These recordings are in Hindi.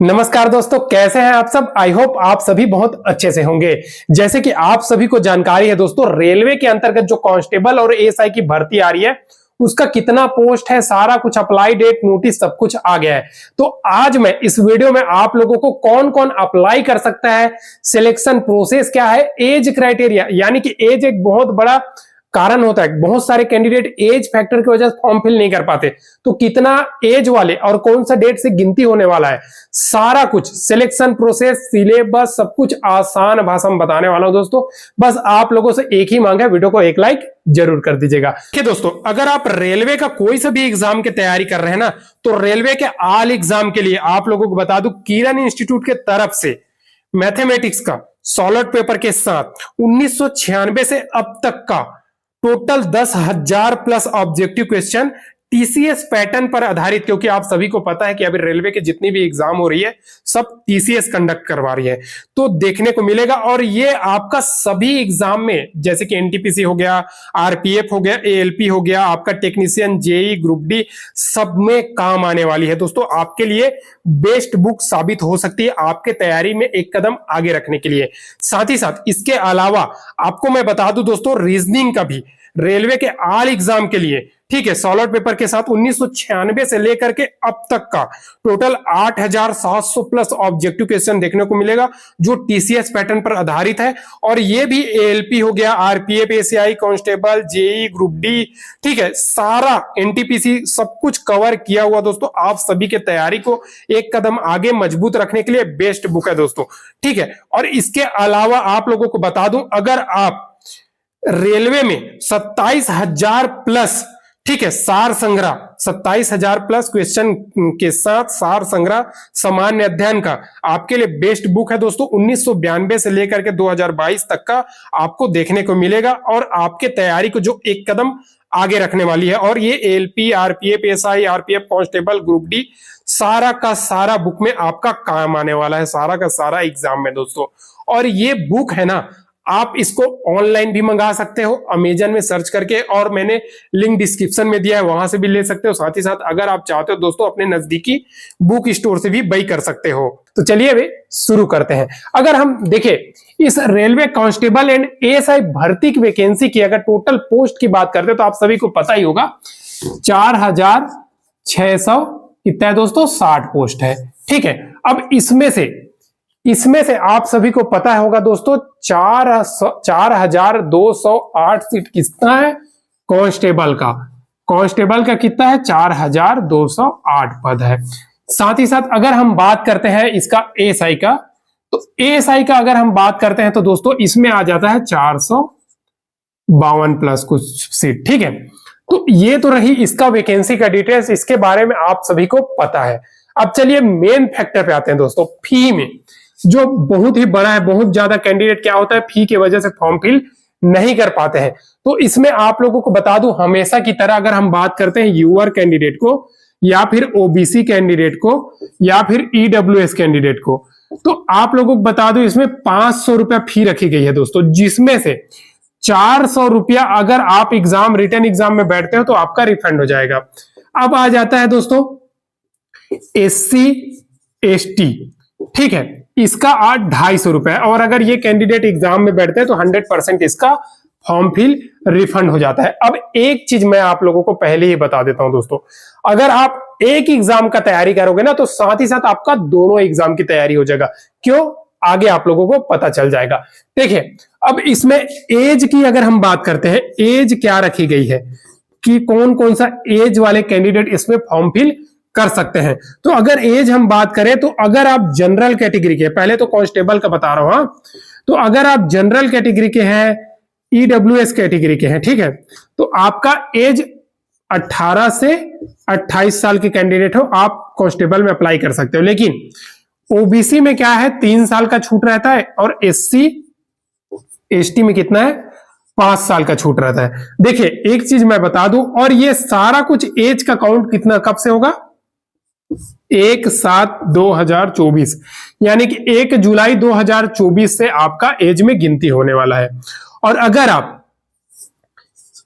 नमस्कार दोस्तों, कैसे हैं आप सब। आई होप आप सभी बहुत अच्छे से होंगे। जैसे कि आप सभी को जानकारी है दोस्तों, रेलवे के अंतर्गत जो कांस्टेबल और एएसआई की भर्ती आ रही है उसका कितना पोस्ट है, सारा कुछ, अप्लाई डेट, नोटिस, सब कुछ आ गया है। तो आज मैं इस वीडियो में आप लोगों को कौन कौन अप्लाई कर सकता है, सिलेक्शन प्रोसेस क्या है, एज क्राइटेरिया, यानी कि एज एक बहुत बड़ा कारण होता है। बहुत सारे कैंडिडेट एज फैक्टर की वजह से फॉर्म फिल नहीं कर पाते, तो कितना एज वाले और कौन सा डेट से गिनती होने वाला है, सारा कुछ, सिलेक्शन प्रोसेस, सिलेबस, सब कुछ आसान भाषा में बताने वाला हूं दोस्तों। बस आप लोगों से एक ही मांग है, वीडियो को एक लाइक जरूर कर दीजिएगा। देखिए दोस्तों, अगर आप रेलवे का कोई सा भी एग्जाम की तैयारी कर रहे हैं ना, तो रेलवे के ऑल एग्जाम के लिए आप लोगों को बता दूं, किरण इंस्टीट्यूट के तरफ से मैथमेटिक्स का सॉलिड पेपर के साथ 1996 से अब तक का total 10,000 plus objective question TCS pattern पर आधारित, क्योंकि आप सभी को पता है कि अभी रेलवे के जितनी भी एग्जाम हो रही है सब टीसीएस कंडक्ट करवा रही है, तो देखने को मिलेगा। और ये आपका सभी एग्जाम में, जैसे कि एनटीपीसी हो गया, आरपीएफ हो गया, एएलपी हो गया, आपका टेक्नीशियन, जेई, ग्रुप डी, सब में काम आने वाली है दोस्तों। आपके लिए बेस्ट बुक साबित हो सकती है, आपके तैयारी में एक कदम आगे रखने के लिए। साथ ही साथ इसके अलावा आपको मैं बता दूं दोस्तों, रीजनिंग का भी रेलवे के ऑल एग्जाम के लिए, ठीक है, सॉलिड पेपर के साथ 1996 से लेकर के अब तक का टोटल 8,700 प्लस ऑब्जेक्टिव क्वेश्चन देखने को मिलेगा, जो टीसीएस पैटर्न पर आधारित है। और ये भी एएलपी हो गया, RPF, ACI, constable, JE, group D, ठीक है, सारा एनटीपीसी, सब कुछ कवर किया हुआ दोस्तों। आप सभी के तैयारी को एक कदम आगे मजबूत रखने के लिए बेस्ट बुक है दोस्तों, ठीक है। और इसके अलावा आप लोगों को बता दूं, अगर आप रेलवे में 27,000 प्लस, ठीक है, सार संग्रह, 27,000 प्लस क्वेश्चन के साथ सार संग्रह सामान्य अध्ययन का आपके लिए बेस्ट बुक है दोस्तों। 1992 से लेकर के 2022 तक का आपको देखने को मिलेगा, और आपके तैयारी को जो एक कदम आगे रखने वाली है। और ये ALP, RPF, SI, RPF, constable, group D, सारा का सारा बुक में आपका काम आने वाला है, सारा का सारा एग्जाम में दोस्तों। और ये बुक है ना, आप इसको ऑनलाइन भी मंगा सकते हो, अमेजन में सर्च करके, और मैंने लिंक डिस्क्रिप्शन में दिया है, वहां से भी ले सकते हो। साथ ही साथ अगर आप चाहते हो दोस्तों, अपने नजदीकी बुक स्टोर से भी बाई कर सकते हो। तो चलिए अभी शुरू करते हैं। अगर हम देखें इस रेलवे कांस्टेबल एंड एएसआई भर्ती की वैकेंसी की, अगर टोटल पोस्ट की बात करते हैं, तो आप सभी को पता ही होगा 4,600 कितना है दोस्तों, 60 पोस्ट है, ठीक है। अब इसमें से आप सभी को पता होगा दोस्तों, 4,208 सीट कितना है कांस्टेबल का कितना है, 4,208 पद है। साथ ही साथ अगर हम बात करते हैं इसका एएसआई का, तो एएसआई का अगर हम बात करते हैं तो दोस्तों इसमें आ जाता है 452 प्लस कुछ सीट, ठीक है। तो ये तो रही इसका वैकेंसी का डिटेल्स, इसके बारे में आप सभी को पता है। अब चलिए मेन फैक्टर पे आते हैं दोस्तों, फी में, जो बहुत ही बड़ा है। बहुत ज्यादा कैंडिडेट क्या होता है, फी की वजह से फॉर्म फिल नहीं कर पाते हैं। तो इसमें आप लोगों को बता दूं, हमेशा की तरह अगर हम बात करते हैं यूआर कैंडिडेट को, या फिर ओबीसी कैंडिडेट को, या फिर ईडब्ल्यूएस कैंडिडेट को, तो आप लोगों को बता दूं इसमें 500 रुपया फी रखी गई है दोस्तों, जिसमें से 400 रुपया अगर आप रिटर्न एग्जाम में बैठते हो तो आपका रिफंड हो जाएगा। अब आ जाता है दोस्तों एससी एसटी, ठीक है, इसका 250 रुपए, और अगर ये कैंडिडेट एग्जाम में बैठते हैं तो 100% इसका फॉर्म फिल रिफंड हो जाता है। अब एक चीज मैं आप लोगों को पहले ही बता देता हूं दोस्तों, अगर आप एक एग्जाम का तैयारी करोगे ना, तो साथ ही साथ आपका दोनों एग्जाम की तैयारी हो जाएगा। क्यों, आगे आप लोगों को पता चल जाएगा। देखिए, अब इसमें एज की अगर हम बात करते हैं, एज क्या रखी गई है कि कौन कौन सा एज वाले कैंडिडेट इसमें फॉर्म फिल कर सकते हैं। तो अगर एज हम बात करें, तो अगर आप जनरल कैटेगरी के, पहले तो कांस्टेबल का बता रहा हूं, तो अगर आप जनरल कैटेगरी के हैं, ईडब्ल्यूएस कैटेगरी के हैं, ठीक है, तो आपका एज 18 से 28 साल के कैंडिडेट हो, आप कांस्टेबल में अप्लाई कर सकते हो। लेकिन ओबीसी में क्या है, 3 साल का छूट रहता है, और एससी एसटी में कितना है, 5 साल का छूट रहता है। देखिए एक चीज मैं बता दूं, और ये सारा कुछ एज का काउंट कितना कब से होगा, 1/7/2024, यानी कि 1 जुलाई 2024 से आपका एज में गिनती होने वाला है। और अगर आप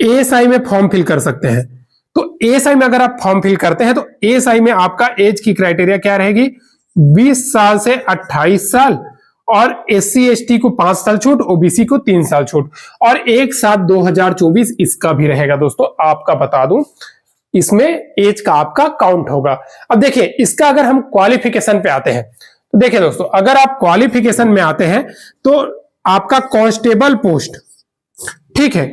एएसआई में फॉर्म फिल कर सकते हैं, तो एएसआई में अगर आप फॉर्म फिल करते हैं, तो एएसआई में आपका एज की क्राइटेरिया क्या रहेगी, 20 साल से 28 साल, और SC ST को 5 साल छूट, OBC को 3 साल छूट, और 1/7/2024 इसका भी रहेगा दोस्तों। आपका बता दूं, इसमें एज का आपका काउंट होगा। अब देखिए, इसका अगर हम क्वालिफिकेशन पे आते हैं तो देखिए दोस्तों, अगर आप क्वालिफिकेशन में आते हैं तो आपका कांस्टेबल पोस्ट, ठीक है,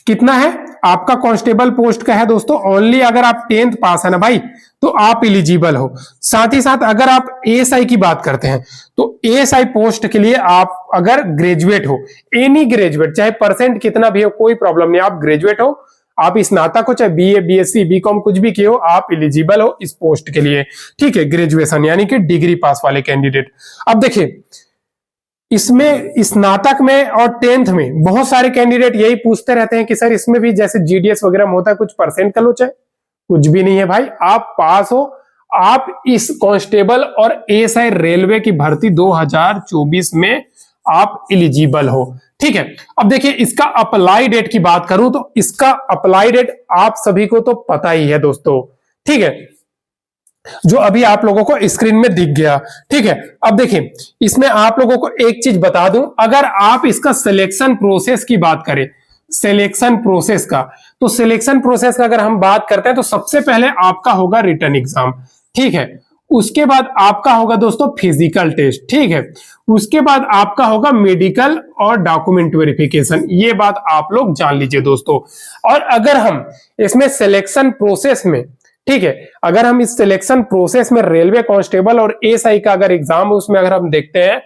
कितना है आपका कांस्टेबल पोस्ट का है दोस्तों, ओनली अगर आप 10th पास है ना भाई तो आप इलिजिबल हो। साथ ही साथ अगर आप ASI की बात करते हैं तो ASI पोस्ट के लिए आप अगर ग्रेजुएट हो, एनी ग्रेजुएट, चाहे परसेंट कितना भी हो कोई प्रॉब्लम नहीं, आप ग्रेजुएट हो, आप स्नातक हो, चाहे BA BSc BCom कुछ भी किए हो, आप इलिजिबल हो इस पोस्ट के लिए, ठीक है, ग्रेजुएशन यानी कि डिग्री पास वाले कैंडिडेट। अब देखिए, इसमें स्नातक में और 10th में बहुत सारे कैंडिडेट यही पूछते रहते हैं कि सर इसमें भी जैसे GDS वगैरह में होता है कुछ परसेंट का लोचा है, कुछ भी नहीं है भाई, आप पास हो, आप इस कांस्टेबल और ASI रेलवे की भर्ती 2024 में आप इलिजिबल हो, ठीक है। अब देखिए, इसका अप्लाई डेट की बात करूं तो इसका अप्लाई डेट आप सभी को तो पता ही है दोस्तों, ठीक है, जो अभी आप लोगों को स्क्रीन में दिख गया, ठीक है। अब देखिए, इसमें आप लोगों को एक चीज बता दूं, अगर आप इसका सिलेक्शन प्रोसेस की बात करें, सिलेक्शन प्रोसेस का, तो सिलेक्शन प्रोसेस का अगर हम बात करते हैं तो सबसे पहले आपका होगा रिटन एग्जाम, ठीक है, उसके बाद आपका होगा दोस्तों फिजिकल टेस्ट, ठीक है, उसके बाद आपका होगा मेडिकल और डॉक्यूमेंट वेरिफिकेशन, ये बात आप लोग जान लीजिए दोस्तों। और अगर हम इसमें सिलेक्शन प्रोसेस में, ठीक है, अगर हम इस सिलेक्शन प्रोसेस में रेलवे कांस्टेबल और ASI का अगर एग्जाम उसमें अगर हम देखते हैं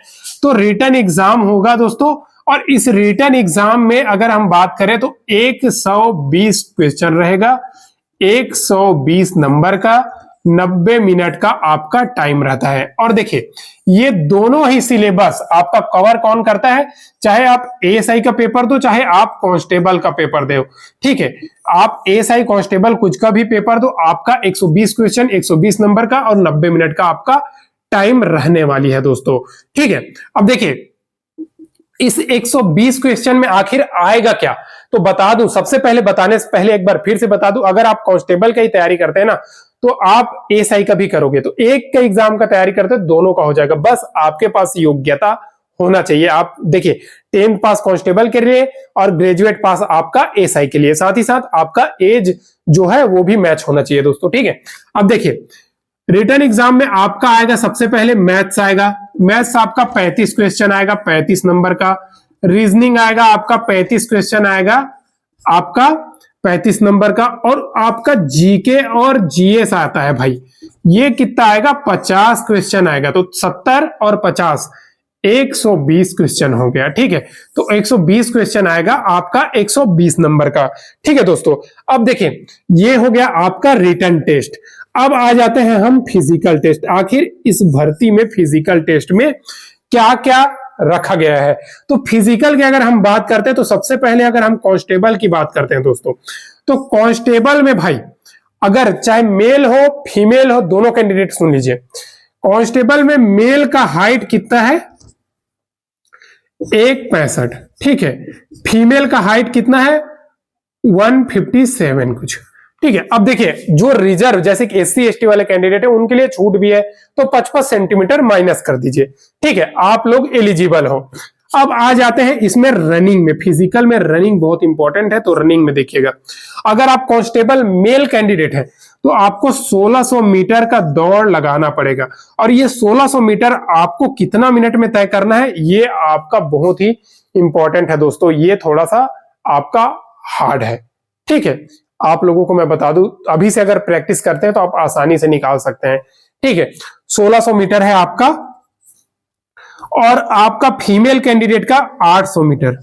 तो रिटन एग्जाम होगा दोस्तों, और इस रिटन एग्जाम में अगर हम बात करें तो 120 क्वेश्चन रहेगा, 120 नंबर का, 90 मिनट का आपका टाइम रहता है। और देखिए, ये दोनों ही सिलेबस आपका कवर कौन करता है, चाहे आप ASI का पेपर दो, चाहे आप कांस्टेबल का पेपर दो, ठीक है, आप ASI कांस्टेबल कुछ का भी पेपर दो, आपका 120 क्वेश्चन 120 नंबर का और 90 मिनट का आपका टाइम रहने वाली है दोस्तों, ठीक है। अब देखिए, इस 120 क्वेश्चन में आखिर आएगा क्या, तो बता दूं, सबसे पहले बताने से पहले एक बार फिर से बता दूं, अगर आप कांस्टेबल की तैयारी करते हैं ना तो आप ASI का भी करोगे तो एक का एग्जाम का तैयारी करते हैं दोनों का हो जाएगा, बस आपके पास योग्यता होना चाहिए। आप देखिए, 10th पास कांस्टेबल के लिए और ग्रेजुएट पास आपका ASI के लिए, साथ ही साथ आपका एज जो है वो भी मैच होना चाहिए दोस्तों, ठीक है। अब देखिए, रिटन एग्जाम में आपका आएगा सबसे पहले मैथ्स आएगा, मैथ्स आपका 35 क्वेश्चन आएगा 35 नंबर का, रीजनिंग आएगा आपका 35 क्वेश्चन आएगा आपका 35 नंबर का, और आपका GK और GS आता है भाई, ये कितना आएगा 50 क्वेश्चन आएगा, तो 70 और 50 120 क्वेश्चन हो गया, ठीक है, तो 120 क्वेश्चन आएगा आपका 120 नंबर का, ठीक है दोस्तों। अब देखिए, ये हो गया आपका रिटन टेस्ट। अब आ जाते हैं हम फिजिकल टेस्ट, आखिर इस भर्ती में फिजिकल टेस्ट में क्या क्या रखा गया है। तो फिजिकल की अगर हम बात करते हैं तो सबसे पहले अगर हम कांस्टेबल की बात करते हैं दोस्तों, तो कांस्टेबल में भाई अगर चाहे मेल हो फीमेल हो, दोनों कैंडिडेट सुन लीजिए, कांस्टेबल में मेल का हाइट कितना है 1.65, ठीक है, फीमेल का हाइट कितना है 157 कुछ, ठीक है। अब देखिए, जो रिजर्व जैसे कि SC ST वाले कैंडिडेट है उनके लिए छूट भी है, तो 55 सेंटीमीटर माइनस कर दीजिए, ठीक है, आप लोग एलिजिबल हो। अब आ जाते हैं इसमें रनिंग में, फिजिकल में रनिंग बहुत इंपॉर्टेंट है, तो रनिंग में देखिएगा, अगर आप कांस्टेबल मेल कैंडिडेट है तो आपको 1600 मीटर का दौड़ लगाना पड़ेगा, और ये 1600 मीटर आपको कितना मिनट में तय करना है ये आपका बहुत ही इंपॉर्टेंट है दोस्तों, ये थोड़ा सा आपका हार्ड है, ठीक है, आप लोगों को मैं बता दूं, अभी से अगर प्रैक्टिस करते हैं तो आप आसानी से निकाल सकते हैं, ठीक है। 1600 मीटर है आपका, और आपका फीमेल कैंडिडेट का 800 मीटर,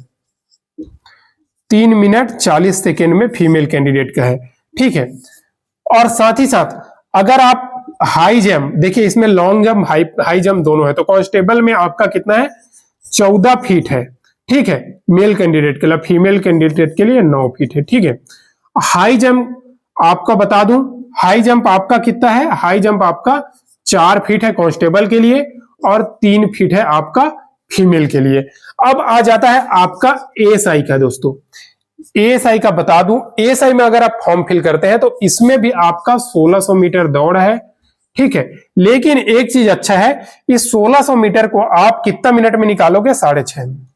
3 मिनट 40 सेकेंड में फीमेल कैंडिडेट का है, ठीक है। और साथ ही साथ अगर आप हाई जंप, देखिए इसमें लॉन्ग जंप हाई जंप दोनों है, तो कांस्टेबल में आपका कितना है 14 फीट है, ठीक है, मेल कैंडिडेट के लिए, फीमेल कैंडिडेट के लिए 9 फीट है, ठीक है। हाई जंप आपका बता दूं, हाई जंप आपका कितना है, हाई जंप आपका 4 फीट है कांस्टेबल के लिए और 3 फीट है आपका फीमेल के लिए। अब आ जाता है आपका ASI का दोस्तों, ASI का बता दूं, ASI में अगर आप फॉर्म फिल करते हैं तो इसमें भी आपका 1600 मीटर दौड़ है, ठीक है। लेकिन एक चीज अच्छा है, इस 1600 मीटर को आप कितना मिनट में निकालोगे? 6.5 में।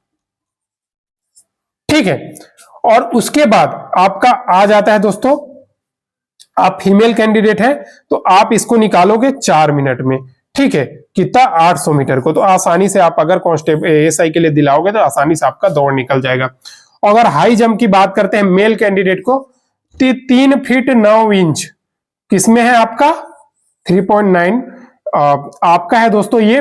ठीक है। और उसके बाद आपका आ जाता है दोस्तों, आप फीमेल कैंडिडेट है तो आप इसको निकालोगे 4 मिनट में। ठीक है। कितना? 800 मीटर को। तो आसानी से आप अगर कांस्टेबल एएसआई के लिए दिलाओगे तो आसानी से आपका दौड़ निकल जाएगा। अगर हाई जंप की बात करते हैं मेल कैंडिडेट को, 3 फीट 9 इंच किसमें है आपका? 3.9 आपका है दोस्तों ये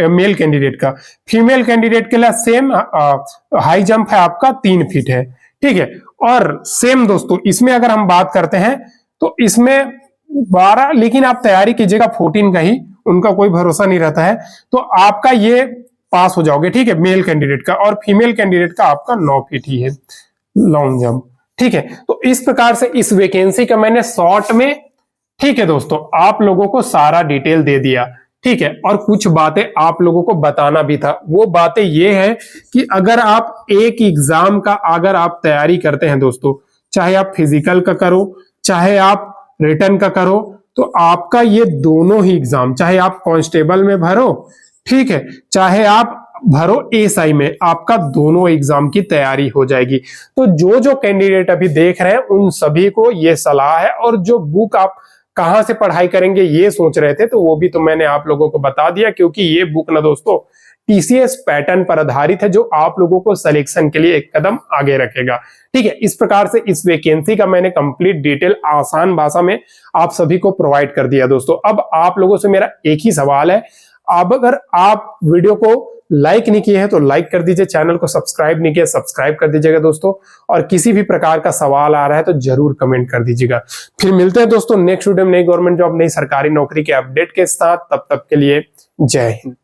मेल कैंडिडेट का। फीमेल कैंडिडेट के लिए सेम हाई जंप है आपका 3 फीट है। ठीक है। और सेम दोस्तों इसमें अगर हम बात करते हैं तो इसमें 12, लेकिन आप तैयारी कीजिएगा 14 का ही, उनका कोई भरोसा नहीं रहता है। तो आपका ये पास हो जाओगे। ठीक है, मेल कैंडिडेट का। और फीमेल कैंडिडेट का आपका 9 फीट ही है लॉन्ग जंप। ठीक है। तो इस प्रकार से इस वैकेंसी का मैंने शॉर्ट में, ठीक है दोस्तों, आप लोगों को सारा डिटेल दे दिया। ठीक है। और कुछ बातें आप लोगों को बताना भी था। वो बातें ये है कि अगर आप एक एग्जाम का अगर आप तैयारी करते हैं दोस्तों, चाहे आप फिजिकल का करो चाहे आप रिटर्न का करो, तो आपका ये दोनों ही एग्जाम, चाहे आप कांस्टेबल में भरो, ठीक है, चाहे आप भरो एएसआई में, आपका दोनों एग्जाम की तैयारी हो जाएगी। तो जो जो कैंडिडेट अभी देख रहे हैं उन सभी को ये सलाह है। और जो बुक आप कहां से पढ़ाई करेंगे ये सोच रहे थे, तो वो भी तो मैंने आप लोगों को बता दिया, क्योंकि ये बुक ना दोस्तों टीसीएस पैटर्न पर आधारित है, जो आप लोगों को सिलेक्शन के लिए एक कदम आगे रखेगा। ठीक है। इस प्रकार से इस वैकेंसी का मैंने कंप्लीट डिटेल आसान भाषा में आप सभी को प्रोवाइड कर दिया दोस्तों। अब आप लोगों से मेरा एक ही सवाल है, अब अगर आप वीडियो को लाइक नहीं किए हैं तो लाइक कर दीजिए, चैनल को सब्सक्राइब नहीं किया सब्सक्राइब कर दीजिएगा दोस्तों। और किसी भी प्रकार का सवाल आ रहा है तो जरूर कमेंट कर दीजिएगा। फिर मिलते हैं दोस्तों नेक्स्ट वीडियो में नई गवर्नमेंट जॉब, नई सरकारी नौकरी के अपडेट के साथ। तब तक के लिए जय हिंद।